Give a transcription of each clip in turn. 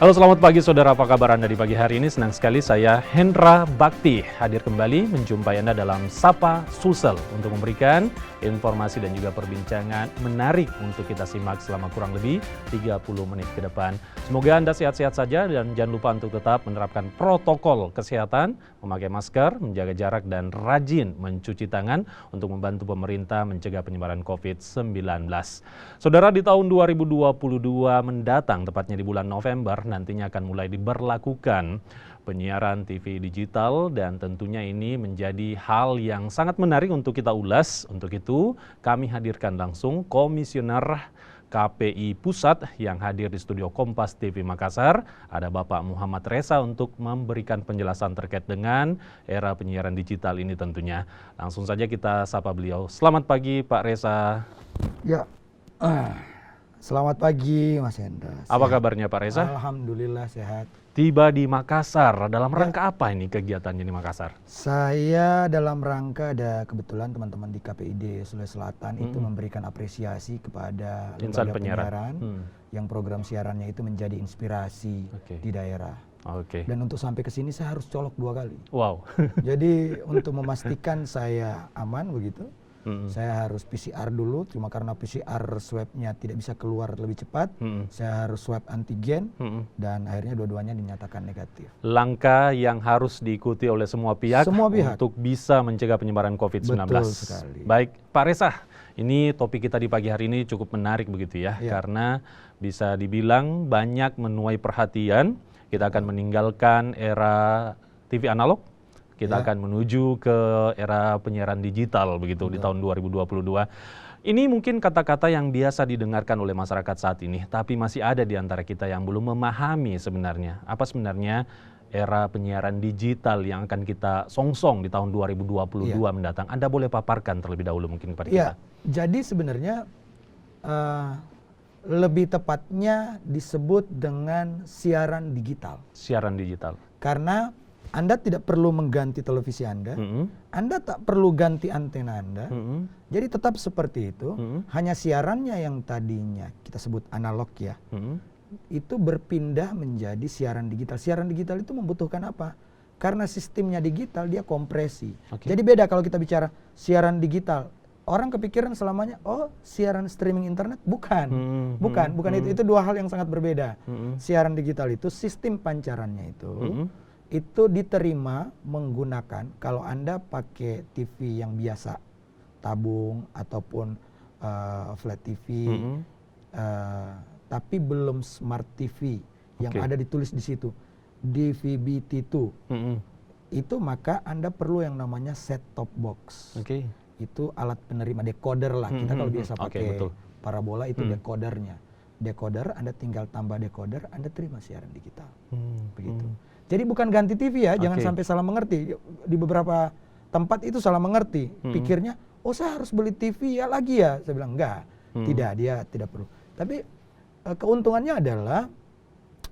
Halo, selamat pagi saudara, apa kabar Anda di pagi hari ini? Senang sekali saya Hendra Bakti hadir kembali menjumpai Anda dalam Sapa Sulsel untuk memberikan informasi dan juga perbincangan menarik untuk kita simak selama kurang lebih 30 menit ke depan. Semoga Anda sehat-sehat saja dan jangan lupa untuk tetap menerapkan protokol kesehatan, memakai masker, menjaga jarak dan rajin mencuci tangan untuk membantu pemerintah mencegah penyebaran COVID-19. Saudara, di tahun 2022 mendatang, tepatnya di bulan November, nantinya akan mulai diberlakukan penyiaran TV digital dan tentunya ini menjadi hal yang sangat menarik untuk kita ulas. Untuk itu kami hadirkan langsung Komisioner KPI Pusat yang hadir di studio Kompas TV Makassar. Ada Bapak Muhammad Reza untuk memberikan penjelasan terkait dengan era penyiaran digital ini tentunya. Langsung saja kita sapa beliau. Selamat pagi Pak Reza. Ya, selamat pagi Mas Hendra. Apa kabarnya Pak Reza? Alhamdulillah sehat. Tiba di Makassar, dalam rangka apa ini kegiatannya di Makassar? Saya dalam rangka ada kebetulan teman-teman di KPID Sulawesi Selatan itu memberikan apresiasi kepada Insan lembaga penyiaran yang program siarannya itu menjadi inspirasi di daerah. Dan untuk sampai ke sini saya harus colok 2 kali. Wow. Jadi untuk memastikan saya aman begitu, saya harus PCR dulu, cuma karena PCR swabnya tidak bisa keluar lebih cepat, saya harus swab antigen, dan akhirnya dua-duanya dinyatakan negatif. Langkah yang harus diikuti oleh semua pihak untuk bisa mencegah penyebaran COVID-19. Betul sekali. Baik, Pak Reza, ini topik kita di pagi hari ini cukup menarik begitu ya, karena bisa dibilang banyak menuai perhatian. Kita akan meninggalkan era TV analog. Kita akan menuju ke era penyiaran digital begitu di tahun 2022. Ini mungkin kata-kata yang biasa didengarkan oleh masyarakat saat ini, tapi masih ada di antara kita yang belum memahami sebenarnya apa sebenarnya era penyiaran digital yang akan kita songsong di tahun 2022 mendatang. Anda boleh paparkan terlebih dahulu mungkin kepada kita. Jadi sebenarnya lebih tepatnya disebut dengan siaran digital. Siaran digital. Karena Anda tidak perlu mengganti televisi Anda, Anda tak perlu ganti antena Anda, jadi tetap seperti itu, hanya siarannya yang tadinya kita sebut analog ya, itu berpindah menjadi siaran digital. Siaran digital itu membutuhkan apa? Karena sistemnya digital, dia kompresi. Jadi beda kalau kita bicara siaran digital, orang kepikiran selamanya, oh siaran streaming internet, bukan itu 2 hal yang sangat berbeda. Siaran digital itu sistem pancarannya itu diterima menggunakan, kalau Anda pakai TV yang biasa, tabung ataupun flat TV, tapi belum smart TV yang ada ditulis di situ, DVB-T2, itu maka Anda perlu yang namanya set-top box. Itu alat penerima decoder lah, kita kalau biasa pakai parabola itu decodernya. Decoder, Anda tinggal tambah decoder, Anda terima siaran digital. Begitu. Jadi bukan ganti TV ya, jangan sampai salah mengerti. Di beberapa tempat itu salah mengerti. Pikirnya, oh saya harus beli TV ya lagi ya. Saya bilang enggak, tidak, dia tidak perlu. Tapi keuntungannya adalah,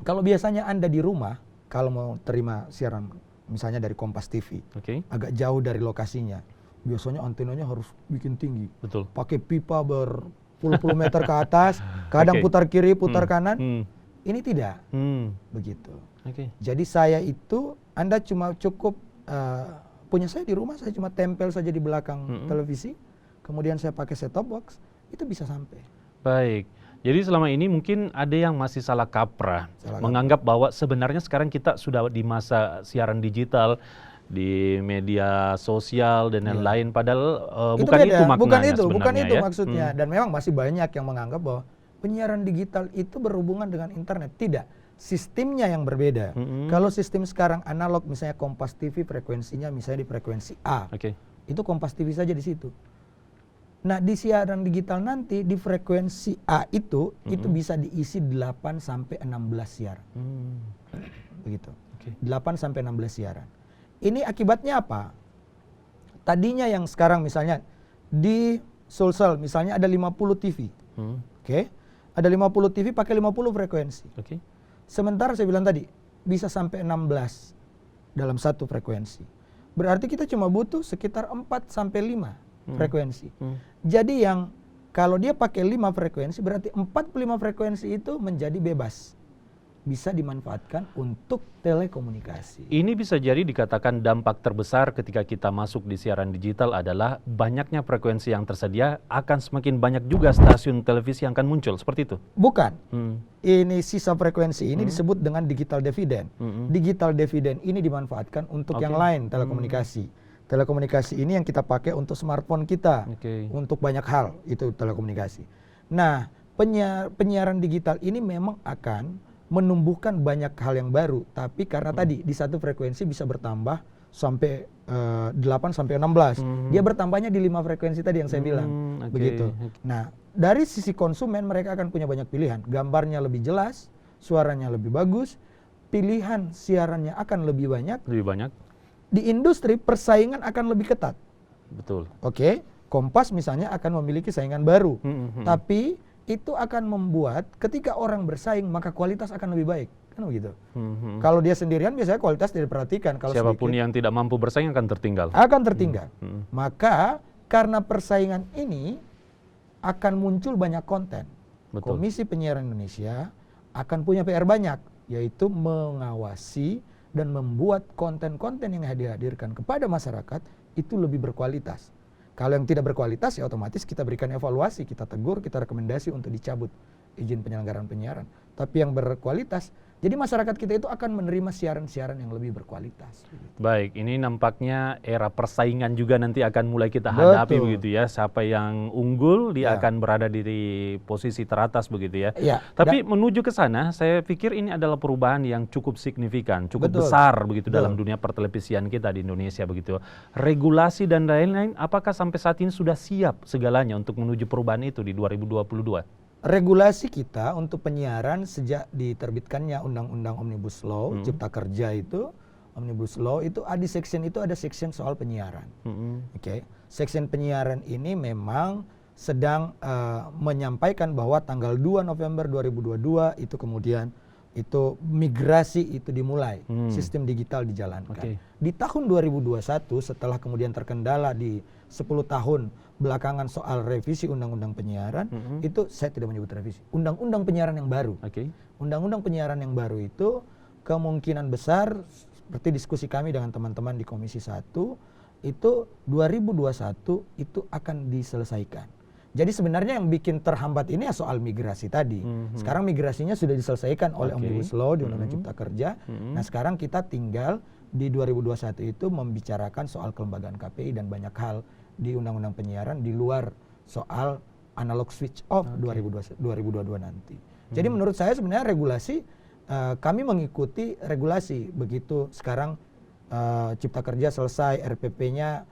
kalau biasanya Anda di rumah, kalau mau terima siaran misalnya dari Kompas TV, agak jauh dari lokasinya, biasanya antenanya harus bikin tinggi. Pakai pipa berpuluh-puluh meter ke atas, kadang putar kiri, putar kanan. Ini tidak begitu. Jadi saya itu, Anda cuma cukup punya saya di rumah, saya cuma tempel saja di belakang televisi, kemudian saya pakai set-top box, itu bisa sampai. Baik, jadi selama ini mungkin ada yang masih salah kaprah, menganggap bahwa sebenarnya sekarang kita sudah di masa siaran digital, di media sosial dan lain-lain, padahal bukan itu maknanya sebenarnya. Bukan itu maksudnya, dan memang masih banyak yang menganggap bahwa penyiaran digital itu berhubungan dengan internet. Tidak, sistemnya yang berbeda. Kalau sistem sekarang analog, misalnya Kompas TV frekuensinya misalnya di frekuensi A, itu Kompas TV saja di situ. Nah di siaran digital nanti di frekuensi A itu bisa diisi 8 sampai 16 siaran. Begitu. 8 sampai 16 siaran. Ini akibatnya apa? Tadinya yang sekarang misalnya di Sulsel misalnya ada 50 TV. Ada 50 TV pakai 50 frekuensi. Sementara saya bilang tadi, bisa sampai 16 dalam satu frekuensi. Berarti kita cuma butuh sekitar 4 sampai 5 frekuensi. Jadi yang kalau dia pakai 5 frekuensi, berarti 45 frekuensi itu menjadi bebas. bisa dimanfaatkan untuk telekomunikasi. Ini bisa jadi dikatakan dampak terbesar ketika kita masuk di siaran digital adalah banyaknya frekuensi yang tersedia, akan semakin banyak juga stasiun televisi yang akan muncul, seperti itu? Bukan. Ini sisa frekuensi ini disebut dengan digital dividend. Digital dividend ini dimanfaatkan untuk yang lain, telekomunikasi. Telekomunikasi ini yang kita pakai untuk smartphone kita, untuk banyak hal, itu telekomunikasi. Nah, penyiaran digital ini memang akan menumbuhkan banyak hal yang baru, tapi karena tadi di satu frekuensi bisa bertambah sampai 8 sampai 16. Dia bertambahnya di 5 frekuensi tadi yang saya bilang. Begitu. Nah, dari sisi konsumen mereka akan punya banyak pilihan. Gambarnya lebih jelas, suaranya lebih bagus, pilihan siarannya akan lebih banyak. Lebih banyak. Di industri persaingan akan lebih ketat. Betul. Oke, Kompas misalnya akan memiliki saingan baru. Tapi itu akan membuat ketika orang bersaing maka kualitas akan lebih baik, kan begitu. Kalau dia sendirian biasanya kualitas tidak diperhatikan. Kalau siapapun yang tidak mampu bersaing akan tertinggal. Akan tertinggal. Maka karena persaingan ini akan muncul banyak konten. Betul. Komisi Penyiaran Indonesia akan punya PR banyak, yaitu mengawasi dan membuat konten-konten yang dihadirkan kepada masyarakat itu lebih berkualitas. Kalau yang tidak berkualitas ya otomatis kita berikan evaluasi, kita tegur, kita rekomendasi untuk dicabut izin penyelenggaraan penyiaran. Tapi yang berkualitas, jadi masyarakat kita itu akan menerima siaran-siaran yang lebih berkualitas. Baik, ini nampaknya era persaingan juga nanti akan mulai kita hadapi. Betul. Begitu ya. Siapa yang unggul dia akan berada di posisi teratas begitu ya. Tapi menuju ke sana, saya pikir ini adalah perubahan yang cukup signifikan, cukup besar begitu dalam dunia pertelevisian kita di Indonesia begitu. Regulasi dan lain-lain, apakah sampai saat ini sudah siap segalanya untuk menuju perubahan itu di 2022? Regulasi kita untuk penyiaran sejak diterbitkannya Undang-Undang Omnibus Law, Cipta Kerja itu, Omnibus Law itu ada section soal penyiaran. Section penyiaran ini memang sedang menyampaikan bahwa tanggal 2 November 2022 itu kemudian itu migrasi itu dimulai, sistem digital dijalankan. Di tahun 2021 setelah kemudian terkendala di 10 tahun belakangan soal revisi Undang-Undang Penyiaran, itu saya tidak menyebut revisi, Undang-Undang Penyiaran yang baru. Undang-Undang Penyiaran yang baru itu kemungkinan besar seperti diskusi kami dengan teman-teman di Komisi 1 itu 2021 itu akan diselesaikan. Jadi sebenarnya yang bikin terhambat ini ya soal migrasi tadi. Sekarang migrasinya sudah diselesaikan oleh Omnibus Law di Undang-Undang Cipta Kerja. Nah sekarang kita tinggal di 2021 itu membicarakan soal kelembagaan KPI dan banyak hal di Undang-Undang Penyiaran di luar soal analog switch off 2022 nanti. Jadi menurut saya sebenarnya regulasi, kami mengikuti regulasi. Begitu sekarang Cipta Kerja selesai, RPP-nya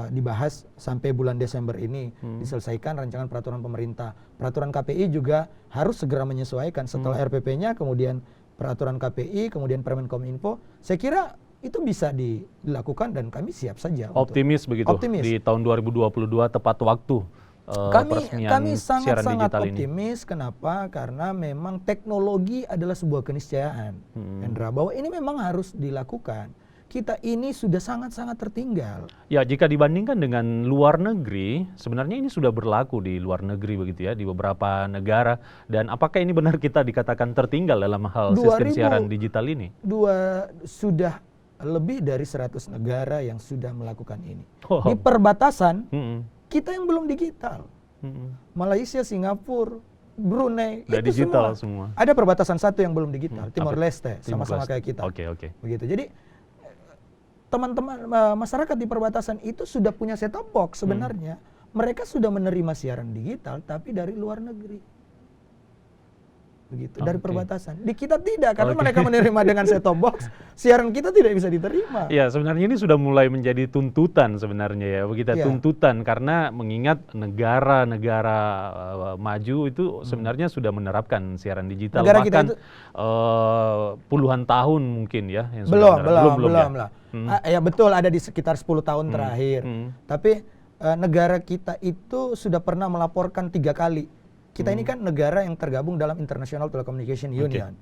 dibahas sampai bulan Desember ini, diselesaikan rancangan peraturan pemerintah. Peraturan KPI juga harus segera menyesuaikan setelah RPP-nya, kemudian peraturan KPI, kemudian Permenkominfo. Saya kira itu bisa dilakukan dan kami siap saja. Optimis begitu. Optimis. Di tahun 2022 tepat waktu kami sangat-sangat optimis. Kenapa? Karena memang teknologi adalah sebuah keniscayaan, Hendra, bahwa ini memang harus dilakukan. Kita ini sudah sangat-sangat tertinggal. Ya, jika dibandingkan dengan luar negeri, sebenarnya ini sudah berlaku di luar negeri begitu ya, di beberapa negara. Dan apakah ini benar kita dikatakan tertinggal dalam hal sistem siaran digital ini? Sudah lebih dari 100 negara yang sudah melakukan ini. Di perbatasan, kita yang belum digital. Malaysia, Singapura, Brunei, itu digital semua. Ada perbatasan satu yang belum digital, Timor Leste, sama-sama kayak kita. Begitu. Jadi teman-teman masyarakat di perbatasan itu sudah punya set-top box sebenarnya. Mereka sudah menerima siaran digital tapi dari luar negeri. Begitu, dari perbatasan. Di kita tidak, karena mereka menerima dengan set-top box, siaran kita tidak bisa diterima. Ya, sebenarnya ini sudah mulai menjadi tuntutan sebenarnya ya, begitu tuntutan, karena mengingat negara-negara maju itu sebenarnya sudah menerapkan siaran digital, negara bahkan kita itu, puluhan tahun mungkin ya. Yang belum lah. Ya betul, ada di sekitar 10 tahun terakhir. Tapi negara kita itu sudah pernah melaporkan 3 kali. Kita ini kan negara yang tergabung dalam International Telecommunication Union.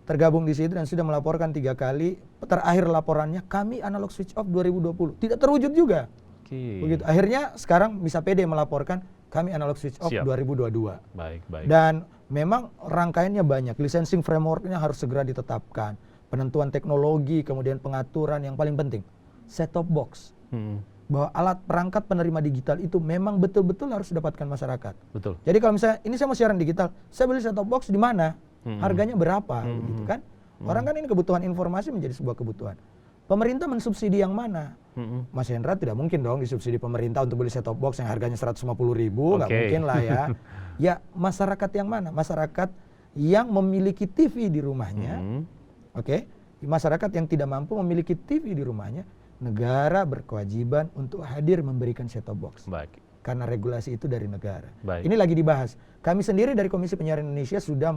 Tergabung di situ dan sudah melaporkan 3 kali. Terakhir laporannya kami analog switch off 2020. Tidak terwujud juga. Begitu. Akhirnya sekarang bisa pede melaporkan kami analog switch off 2022. Baik. Dan memang rangkaiannya banyak, licensing frameworknya harus segera ditetapkan, penentuan teknologi, kemudian pengaturan, yang paling penting set-top box. Bahwa alat perangkat penerima digital itu memang betul-betul harus didapatkan masyarakat. Betul. Jadi kalau misalnya ini saya mau siaran digital, saya beli set-top box di mana? Harganya berapa? Gitu kan? Orang kan ini kebutuhan informasi menjadi sebuah kebutuhan. Pemerintah mensubsidi yang mana? Mas Hendra, tidak mungkin dong disubsidi pemerintah untuk beli set-top box yang harganya 150.000, nggak mungkin lah ya. Ya masyarakat yang mana? Masyarakat yang memiliki TV di rumahnya, oke? Masyarakat yang tidak mampu memiliki TV di rumahnya, negara berkewajiban untuk hadir memberikan set-top box. Baik. Karena regulasi itu dari negara. Baik. Ini lagi dibahas. Kami sendiri dari Komisi Penyiaran Indonesia sudah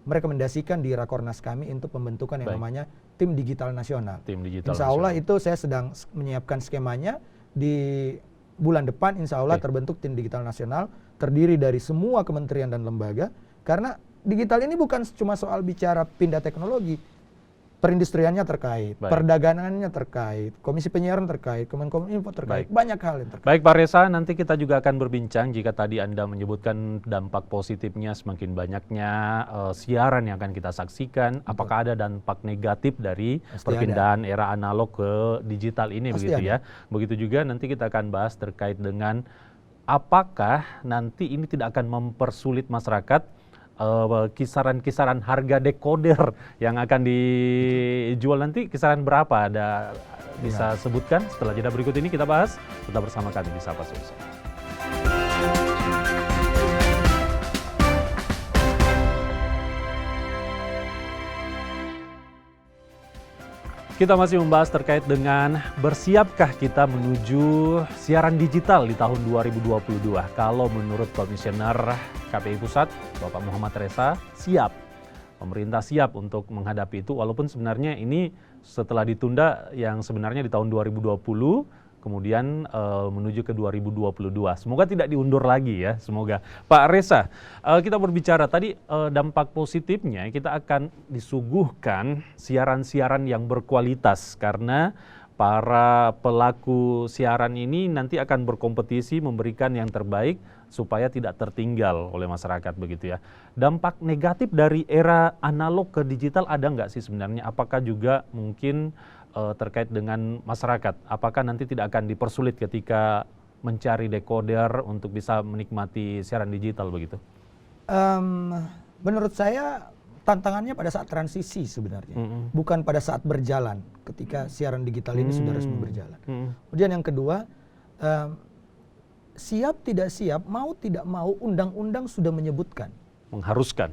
merekomendasikan di Rakornas kami untuk pembentukan yang namanya Tim Digital Nasional. Tim Digital Insya Allah Nasional. itu saya sedang menyiapkan skemanya. Di bulan depan insya Allah terbentuk Tim Digital Nasional, terdiri dari semua kementerian dan lembaga. Karena digital ini bukan cuma soal bicara pindah teknologi, perindustriannya terkait, perdagangannya terkait, Komisi Penyiaran terkait, Kemenkominfo terkait, banyak hal yang terkait. Baik Pak Reza, nanti kita juga akan berbincang jika tadi Anda menyebutkan dampak positifnya semakin banyaknya siaran yang akan kita saksikan. Apakah ada dampak negatif dari perpindahan era analog ke digital ini? Pasti begitu ada. ya. Begitu juga nanti kita akan bahas terkait dengan apakah nanti ini tidak akan mempersulit masyarakat kisaran-kisaran harga dekoder yang akan dijual nanti, kisaran berapa? Ada bisa sebutkan? Setelah jeda berikut ini kita bahas. Tetap bersama kami di Sapa Sulsel. Kita masih membahas terkait dengan bersiapkah kita menuju siaran digital di tahun 2022. Kalau menurut Komisioner KPI Pusat, Bapak Muhammad Reza, siap. Pemerintah siap untuk menghadapi itu, walaupun sebenarnya ini setelah ditunda yang sebenarnya di tahun 2020, kemudian menuju ke 2022. Semoga tidak diundur lagi ya, semoga. Pak Reza, kita berbicara tadi dampak positifnya, kita akan disuguhkan siaran-siaran yang berkualitas karena para pelaku siaran ini nanti akan berkompetisi memberikan yang terbaik supaya tidak tertinggal oleh masyarakat begitu ya. Dampak negatif dari era analog ke digital ada nggak sih sebenarnya? Apakah juga mungkin terkait dengan masyarakat, apakah nanti tidak akan dipersulit ketika mencari dekoder untuk bisa menikmati siaran digital begitu? Menurut saya tantangannya pada saat transisi sebenarnya, bukan pada saat berjalan ketika siaran digital ini sudah resmi berjalan. Kemudian yang kedua, siap tidak siap, mau tidak mau, undang-undang sudah menyebutkan. Mengharuskan.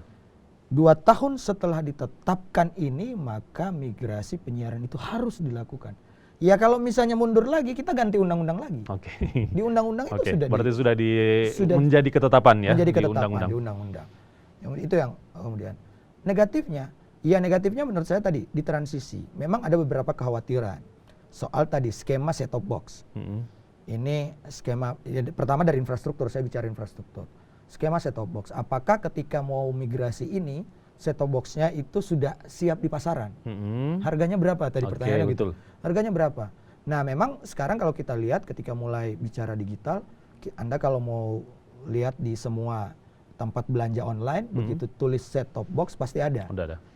2 tahun setelah ditetapkan ini, maka migrasi penyiaran itu harus dilakukan. Ya kalau misalnya mundur lagi, kita ganti undang-undang lagi. Oke. Di undang-undang itu berarti sudah menjadi ketetapan ya? Menjadi ketetapan di undang-undang. Itu yang kemudian. Negatifnya, ya negatifnya menurut saya tadi, di transisi. Memang ada beberapa kekhawatiran. Soal tadi, skema set-top box. Ini skema, ya, pertama dari infrastruktur, saya bicara infrastruktur. Skema set-top box, apakah ketika mau migrasi ini set-top box-nya itu sudah siap di pasaran? Harganya berapa tadi pertanyaannya gitu? Harganya berapa? Nah memang sekarang kalau kita lihat ketika mulai bicara digital, Anda kalau mau lihat di semua tempat belanja online, begitu tulis set-top box pasti ada.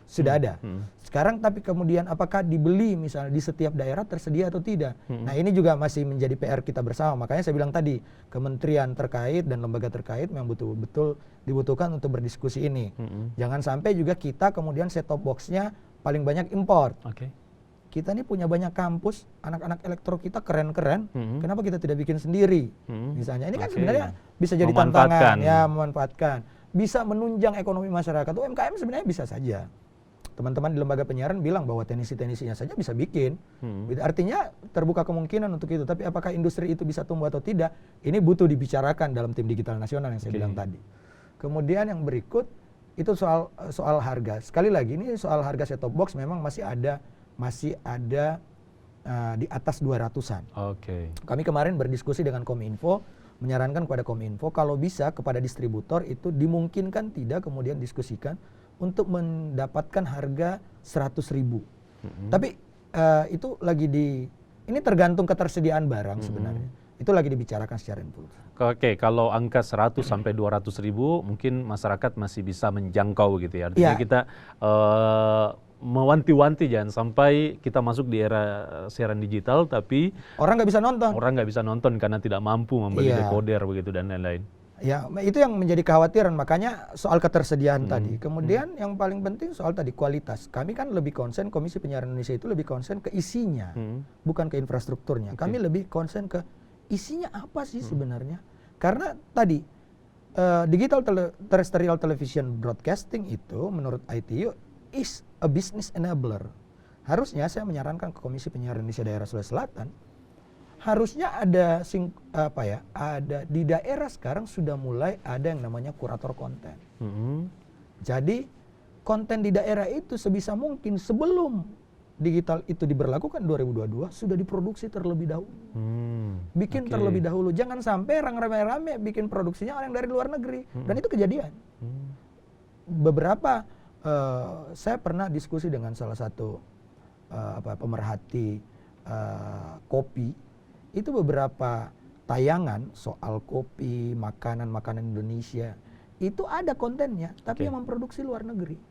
Sudah ada. Sekarang tapi kemudian apakah dibeli misalnya di setiap daerah tersedia atau tidak? Nah ini juga masih menjadi PR kita bersama. Makanya saya bilang tadi, kementerian terkait dan lembaga terkait memang betul-betul dibutuhkan untuk berdiskusi ini. Jangan sampai juga kita kemudian set-top box-nya paling banyak import. Kita ini punya banyak kampus, anak-anak elektro kita keren-keren, kenapa kita tidak bikin sendiri? Misalnya ini kan sebenarnya bisa jadi tantangan, ya memanfaatkan. Bisa menunjang ekonomi masyarakat, UMKM sebenarnya bisa saja. Teman-teman di lembaga penyiaran bilang bahwa teknisi-teknisinya saja bisa bikin. Artinya terbuka kemungkinan untuk itu. Tapi apakah industri itu bisa tumbuh atau tidak? Ini butuh dibicarakan dalam tim digital nasional yang saya bilang tadi. Kemudian yang berikut itu soal harga. Sekali lagi ini soal harga set-top box memang masih ada di atas 200-an. Kami kemarin berdiskusi dengan Kominfo, menyarankan kepada Kominfo kalau bisa kepada distributor itu dimungkinkan tidak kemudian diskusikan untuk mendapatkan harga 100.000. Tapi itu lagi ini tergantung ketersediaan barang sebenarnya. Itu lagi dibicarakan secara impulsif. Oke, kalau angka 100 sampai 200 ribu mungkin masyarakat masih bisa menjangkau gitu ya. Artinya kita mewanti-wanti jangan sampai kita masuk di era siaran digital tapi orang nggak bisa nonton. Orang nggak bisa nonton karena tidak mampu membeli decoder begitu dan lain-lain. Ya, itu yang menjadi kekhawatiran, makanya soal ketersediaan tadi. Kemudian yang paling penting soal tadi kualitas. Kami kan lebih konsen, Komisi Penyiaran Indonesia itu lebih konsen ke isinya, bukan ke infrastrukturnya. Kami lebih konsen ke isinya apa sih sebenarnya. Karena tadi digital terrestrial television broadcasting itu menurut ITU is a business enabler. Harusnya saya menyarankan ke Komisi Penyiaran Indonesia Daerah Sulawesi Selatan, harusnya ada ada di daerah sekarang sudah mulai ada yang namanya kurator konten. Jadi konten di daerah itu sebisa mungkin sebelum digital itu diberlakukan 2022 sudah diproduksi terlebih dahulu. Bikin terlebih dahulu. Jangan sampai orang rame-rame bikin produksinya orang dari luar negeri. Dan itu kejadian. Beberapa saya pernah diskusi dengan salah satu pemerhati kopi. Itu beberapa tayangan soal kopi, makanan Indonesia. Itu ada kontennya, tapi yang memproduksi luar negeri.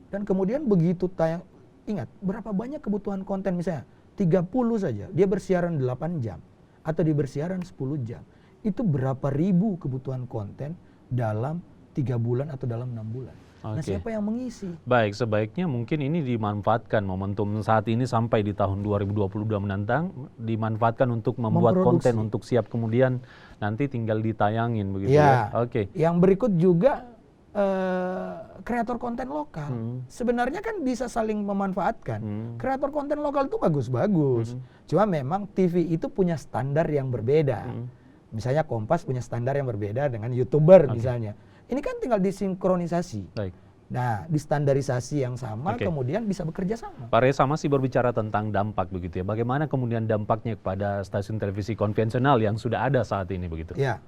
Dan kemudian begitu tayang, ingat berapa banyak kebutuhan konten, misalnya 30 saja, dia bersiaran 8 jam atau dia bersiaran 10 jam. Itu berapa ribu kebutuhan konten dalam 3 bulan atau dalam 6 bulan. Nah, siapa yang mengisi? Baik, sebaiknya mungkin ini dimanfaatkan momentum saat ini sampai di tahun 2022 mendatang, dimanfaatkan untuk membuat konten untuk siap kemudian nanti tinggal ditayangin begitu ya. Yang berikut juga kreator konten lokal. Sebenarnya kan bisa saling memanfaatkan. Kreator konten lokal itu bagus-bagus. Cuma memang TV itu punya standar yang berbeda. Misalnya Kompas punya standar yang berbeda dengan YouTuber misalnya. Ini kan tinggal disinkronisasi. Nah, distandarisasi yang sama kemudian bisa bekerja sama. Pak Reza masih berbicara tentang dampak begitu ya. Bagaimana kemudian dampaknya kepada stasiun televisi konvensional yang sudah ada saat ini begitu? Ya.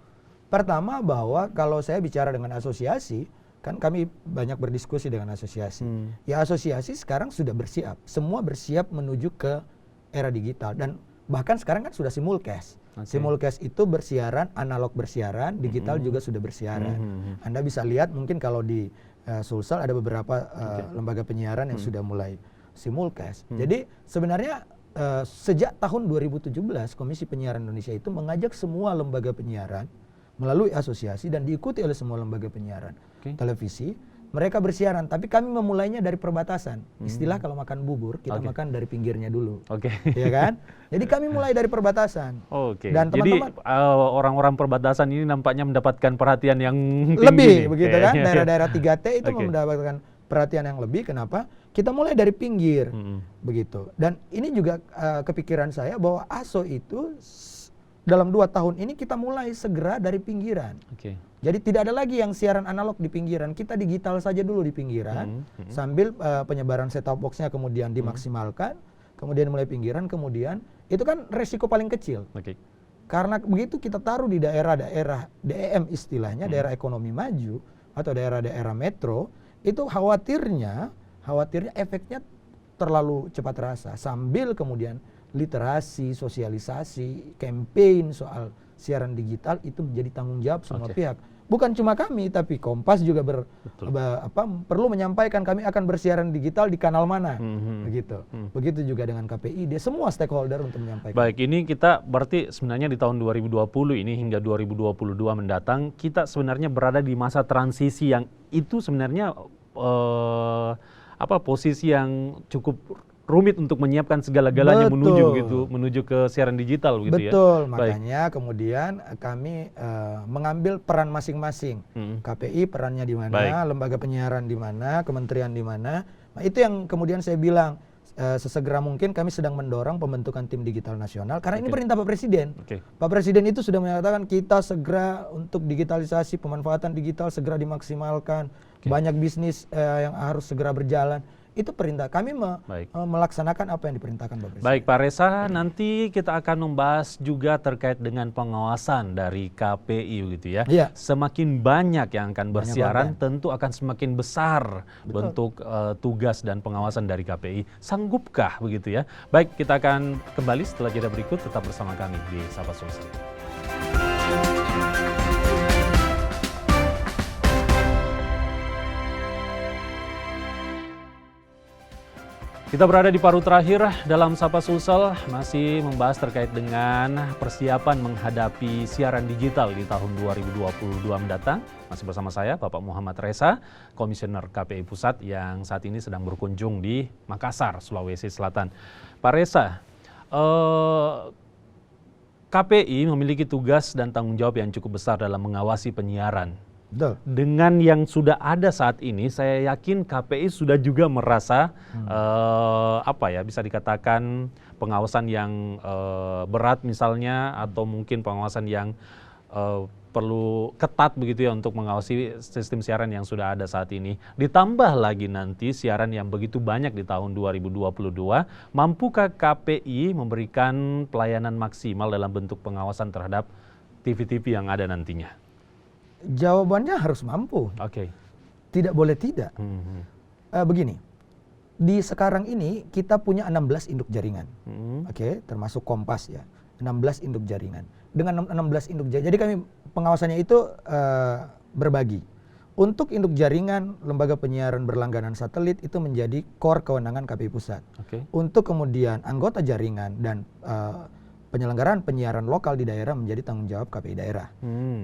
Pertama bahwa kalau saya bicara dengan asosiasi, kan kami banyak berdiskusi dengan asosiasi. Ya asosiasi sekarang sudah bersiap. Semua bersiap menuju ke era digital dan bahkan sekarang kan sudah simulcast. Simulcast itu bersiaran, analog bersiaran, digital juga sudah bersiaran. Anda bisa lihat mungkin kalau di Sulsel ada beberapa lembaga penyiaran yang sudah mulai simulcast. Jadi sebenarnya sejak tahun 2017 Komisi Penyiaran Indonesia itu mengajak semua lembaga penyiaran melalui asosiasi dan diikuti oleh semua lembaga penyiaran televisi. Mereka bersiaran, tapi kami memulainya dari perbatasan. Istilah kalau makan bubur, kita makan dari pinggirnya dulu. Ya kan? Jadi kami mulai dari perbatasan. Dan teman-teman, jadi orang-orang perbatasan ini nampaknya mendapatkan perhatian yang tinggi. Lebih, begitu kan? Daerah-daerah 3T itu mendapatkan perhatian yang lebih. Kenapa? Kita mulai dari pinggir. Begitu. Dan ini juga kepikiran saya bahwa ASO itu dalam 2 tahun ini kita mulai segera dari pinggiran. Jadi tidak ada lagi yang siaran analog di pinggiran, kita digital saja dulu di pinggiran, sambil penyebaran set-top box-nya kemudian dimaksimalkan, kemudian mulai pinggiran, kemudian itu kan resiko paling kecil. Karena begitu kita taruh di daerah-daerah DEM istilahnya, daerah ekonomi maju atau daerah-daerah metro, itu khawatirnya efeknya terlalu cepat terasa, sambil kemudian literasi, sosialisasi, campaign soal siaran digital itu menjadi tanggung jawab semua pihak. Bukan cuma kami, tapi Kompas juga perlu menyampaikan kami akan bersiaran digital di kanal mana. Begitu juga dengan KPID, semua stakeholder untuk menyampaikan. Baik, ini kita berarti sebenarnya di tahun 2020 ini hingga 2022 mendatang, kita sebenarnya berada di masa transisi yang itu sebenarnya posisi yang cukup rumit untuk menyiapkan segala-galanya menuju ke siaran digital gitu ya. Betul, makanya kemudian kami mengambil peran masing-masing. KPI perannya di mana, lembaga penyiaran di mana, kementerian di mana. Nah, itu yang kemudian saya bilang sesegera mungkin kami sedang mendorong pembentukan tim digital nasional karena ini perintah Pak Presiden. Pak Presiden itu sudah menyatakan kita segera untuk digitalisasi, pemanfaatan digital segera dimaksimalkan. Banyak bisnis yang harus segera berjalan. Itu perintah kami melaksanakan apa yang diperintahkan Pak Presiden. Baik Pak Reza, nanti kita akan membahas juga terkait dengan pengawasan dari KPI gitu ya. Semakin banyak yang akan bersiaran tentu akan semakin besar bentuk tugas dan pengawasan dari KPI. Sanggupkah begitu ya? Baik, kita akan kembali setelah jeda berikut, tetap bersama kami di Sapa Sulsel. Kita berada di paruh terakhir dalam Sapa Sulsel, masih membahas terkait dengan persiapan menghadapi siaran digital di tahun 2022 mendatang. Masih bersama saya, Bapak Muhammad Reza, Komisioner KPI Pusat yang saat ini sedang berkunjung di Makassar, Sulawesi Selatan. Pak Reza, KPI memiliki tugas dan tanggung jawab yang cukup besar dalam mengawasi penyiaran. Betul. Dengan yang sudah ada saat ini, saya yakin KPI sudah juga merasa bisa dikatakan pengawasan yang berat misalnya, atau mungkin pengawasan yang perlu ketat begitu ya untuk mengawasi sistem siaran yang sudah ada saat ini. Ditambah lagi nanti siaran yang begitu banyak di tahun 2022, mampukah KPI memberikan pelayanan maksimal dalam bentuk pengawasan terhadap TV-TV yang ada nantinya? Jawabannya harus mampu. Oke. Tidak boleh tidak. Begini, di sekarang ini kita punya 16 induk jaringan. Oke, termasuk Kompas ya. 16 induk jaringan. Dengan 16 induk jaringan, jadi kami pengawasannya itu berbagi. Untuk induk jaringan lembaga penyiaran berlangganan satelit itu menjadi core kewenangan KPI Pusat. Oke. Untuk kemudian anggota jaringan dan penyelenggaraan penyiaran lokal di daerah menjadi tanggung jawab KPI daerah.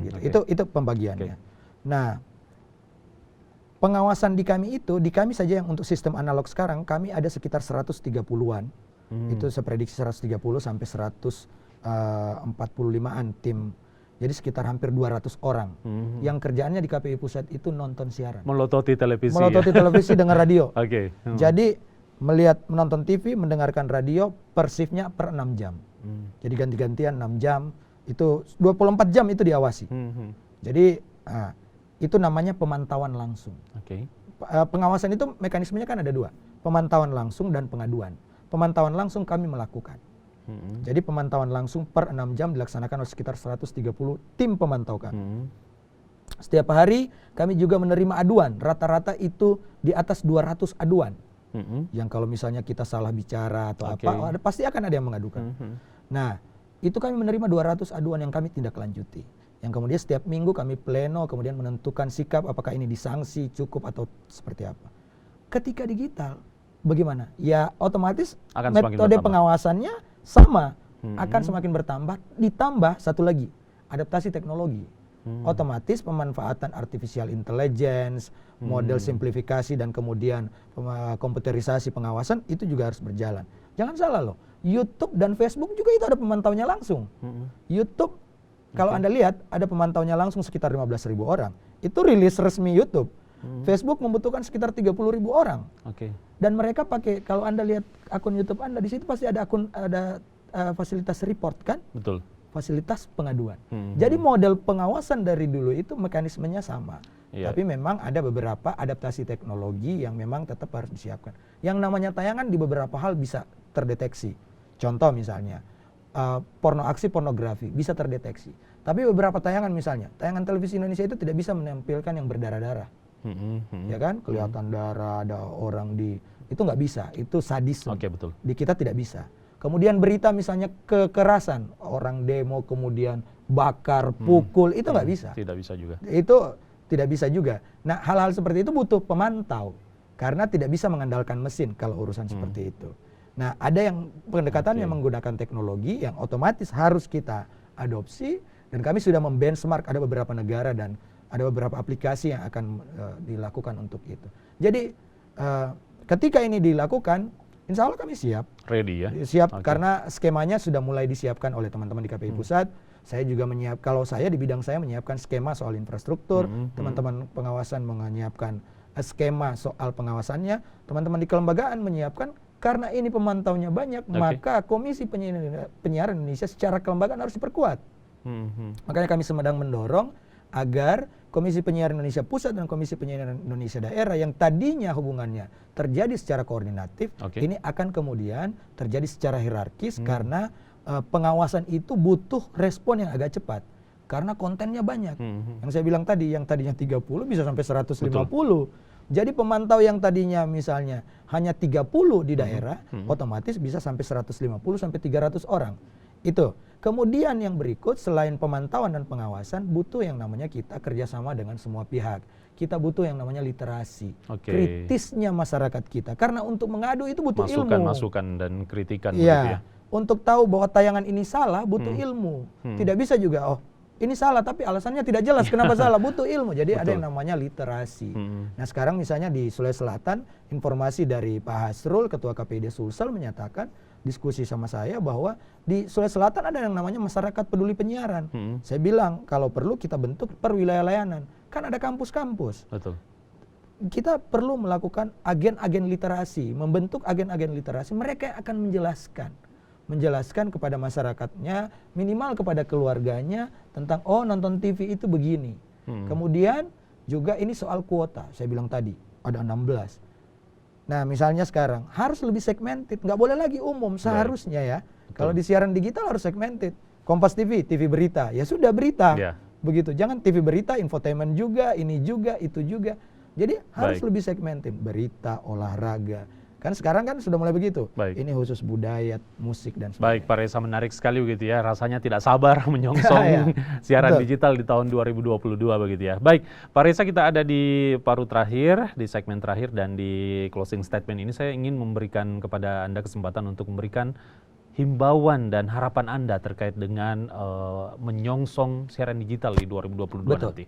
Gitu. Itu pembagiannya. Nah, pengawasan di kami saja yang untuk sistem analog sekarang kami ada sekitar 130-an. Itu saya prediksi 130 sampai 145-an tim. Jadi sekitar hampir 200 orang yang kerjaannya di KPI Pusat itu nonton siaran. Melototi televisi. Melototi televisi dengan radio. Oke. Jadi menonton TV, mendengarkan radio, per shift-nya per 6 jam. Jadi ganti-gantian 6 jam, itu 24 jam itu diawasi. Jadi itu namanya pemantauan langsung. Oke. Pengawasan itu mekanismenya kan ada dua, pemantauan langsung dan pengaduan. Pemantauan langsung kami melakukan. Jadi pemantauan langsung per 6 jam dilaksanakan oleh sekitar 130 tim pemantau kami. Setiap hari kami juga menerima aduan, rata-rata itu di atas 200 aduan. Yang kalau misalnya kita salah bicara atau apa, pasti akan ada yang mengadukan. Nah, itu kami menerima 200 aduan yang kami tindak lanjuti. Yang kemudian setiap minggu kami pleno, kemudian menentukan sikap apakah ini disanksi, cukup atau seperti apa. Ketika digital, bagaimana? Ya otomatis akan metode pengawasannya sama, akan semakin bertambah. Ditambah satu lagi, adaptasi teknologi. Otomatis pemanfaatan artificial intelligence, model simplifikasi dan kemudian komputerisasi pengawasan itu juga harus berjalan. Jangan salah loh, YouTube dan Facebook juga itu ada pemantaunya langsung. YouTube, kalau Anda lihat ada pemantaunya langsung sekitar 15.000 orang. Itu rilis resmi YouTube. Facebook membutuhkan sekitar 30.000 orang. Dan mereka pakai, kalau Anda lihat akun YouTube Anda, di situ pasti ada fasilitas report kan? Betul. Fasilitas pengaduan. Jadi model pengawasan dari dulu itu mekanismenya sama. Tapi memang ada beberapa adaptasi teknologi yang memang tetap harus disiapkan. Yang namanya tayangan di beberapa hal bisa terdeteksi. Contoh misalnya, aksi pornografi bisa terdeteksi. Tapi beberapa tayangan misalnya, tayangan televisi Indonesia itu tidak bisa menampilkan yang berdarah-darah. Ya kan? Kelihatan darah, ada orang itu nggak bisa. Itu sadisme. Betul. Di kita tidak bisa. Kemudian berita misalnya kekerasan, orang demo kemudian bakar, pukul, itu nggak bisa. Tidak bisa juga. Itu tidak bisa juga. Nah, hal-hal seperti itu butuh pemantau karena tidak bisa mengandalkan mesin kalau urusan seperti itu. Nah, ada yang pendekatan yang menggunakan teknologi yang otomatis harus kita adopsi, dan kami sudah membenchmark ada beberapa negara dan ada beberapa aplikasi yang akan dilakukan untuk itu. Jadi ketika ini dilakukan, insya Allah kami siap. Ready ya? Siap, karena skemanya sudah mulai disiapkan oleh teman-teman di KPI Pusat. Saya juga kalau saya di bidang saya menyiapkan skema soal infrastruktur, teman-teman pengawasan menyiapkan skema soal pengawasannya, teman-teman di kelembagaan menyiapkan, karena ini pemantaunya banyak, maka Komisi Penyiaran Indonesia secara kelembagaan harus diperkuat. Makanya kami sedang mendorong agar Komisi Penyiaran Indonesia Pusat dan Komisi Penyiaran Indonesia Daerah yang tadinya hubungannya terjadi secara koordinatif, ini akan kemudian terjadi secara hierarkis karena pengawasan itu butuh respon yang agak cepat. Karena kontennya banyak. Yang saya bilang tadi, yang tadinya 30 bisa sampai 150. Betul. Jadi pemantau yang tadinya misalnya hanya 30 di daerah, otomatis bisa sampai 150 sampai 300 orang. Itu. Kemudian yang berikut selain pemantauan dan pengawasan butuh yang namanya kita kerjasama dengan semua pihak. Kita butuh yang namanya literasi, kritisnya masyarakat kita. Karena untuk mengadu itu butuh ilmu. Masukan dan kritikan. Iya. Ya. Untuk tahu bahwa tayangan ini salah butuh ilmu. Tidak bisa juga ini salah tapi alasannya tidak jelas kenapa salah, butuh ilmu. Jadi ada yang namanya literasi. Nah sekarang misalnya di Sulawesi Selatan informasi dari Pak Hasrul, Ketua KPID Sulsel menyatakan diskusi sama saya bahwa di Sulawesi Selatan ada yang namanya masyarakat peduli penyiaran. Saya bilang kalau perlu kita bentuk perwilayah layanan. Kan ada kampus-kampus. Betul. Kita perlu melakukan agen-agen literasi, membentuk agen-agen literasi. Mereka akan menjelaskan kepada masyarakatnya, minimal kepada keluarganya tentang nonton TV itu begini. Kemudian juga ini soal kuota. Saya bilang tadi ada 16. Nah misalnya sekarang harus lebih segmented, nggak boleh lagi umum seharusnya ya. Kalau di siaran digital harus segmented. Kompas TV, TV berita, ya sudah berita. Begitu, jangan TV berita, infotainment juga, ini juga, itu juga. Jadi harus lebih segmented, berita, olahraga. Kan sekarang kan sudah mulai begitu. Ini khusus budaya, musik dan sebagainya. Baik, Pak Reza, menarik sekali begitu ya. Rasanya tidak sabar menyongsong siaran digital di tahun 2022 begitu ya. Baik, Pak Reza, kita ada di paruh terakhir, di segmen terakhir dan di closing statement ini saya ingin memberikan kepada Anda kesempatan untuk memberikan himbauan dan harapan Anda terkait dengan menyongsong siaran digital di 2022 nanti.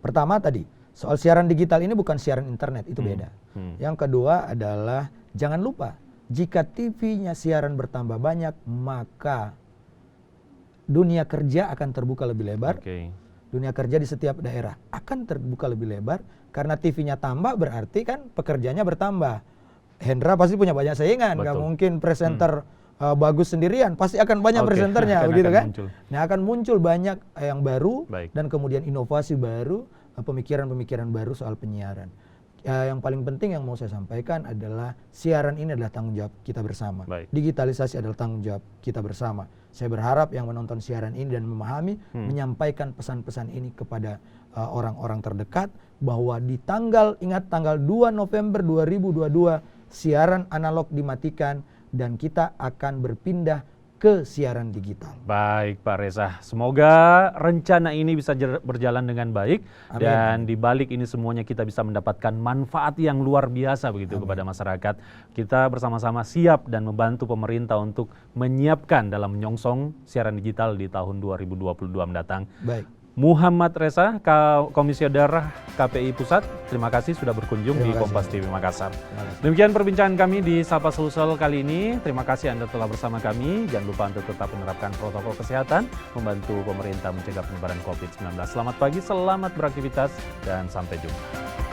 Pertama tadi, soal siaran digital ini bukan siaran internet, itu beda. Yang kedua adalah jangan lupa, jika TV-nya siaran bertambah banyak, maka dunia kerja akan terbuka lebih lebar. Dunia kerja di setiap daerah akan terbuka lebih lebar, karena TV-nya tambah berarti kan pekerjanya bertambah. Hendra pasti punya banyak saingan, nggak mungkin presenter bagus sendirian, pasti akan banyak presenternya, begitu kan? Nah akan muncul banyak yang baru dan kemudian inovasi baru, pemikiran-pemikiran baru soal penyiaran. Yang paling penting yang mau saya sampaikan adalah siaran ini adalah tanggung jawab kita bersama. Digitalisasi adalah tanggung jawab kita bersama. Saya berharap yang menonton siaran ini dan memahami, menyampaikan pesan-pesan ini kepada orang-orang terdekat, bahwa di ingat tanggal 2 November 2022, siaran analog dimatikan, dan kita akan berpindah ke siaran digital. Baik, Pak Reza. Semoga rencana ini bisa berjalan dengan baik. Amin. Dan di balik ini semuanya kita bisa mendapatkan manfaat yang luar biasa begitu kepada masyarakat. Kita bersama-sama siap dan membantu pemerintah untuk menyiapkan dalam menyongsong siaran digital di tahun 2022 mendatang. Baik. Muhammad Reza, Komisioner KPI Pusat, terima kasih sudah berkunjung di Kompas TV Makassar. Demikian perbincangan kami di Sapa Sulsel kali ini. Terima kasih Anda telah bersama kami. Jangan lupa untuk tetap menerapkan protokol kesehatan, membantu pemerintah mencegah penyebaran COVID-19. Selamat pagi, selamat beraktivitas, dan sampai jumpa.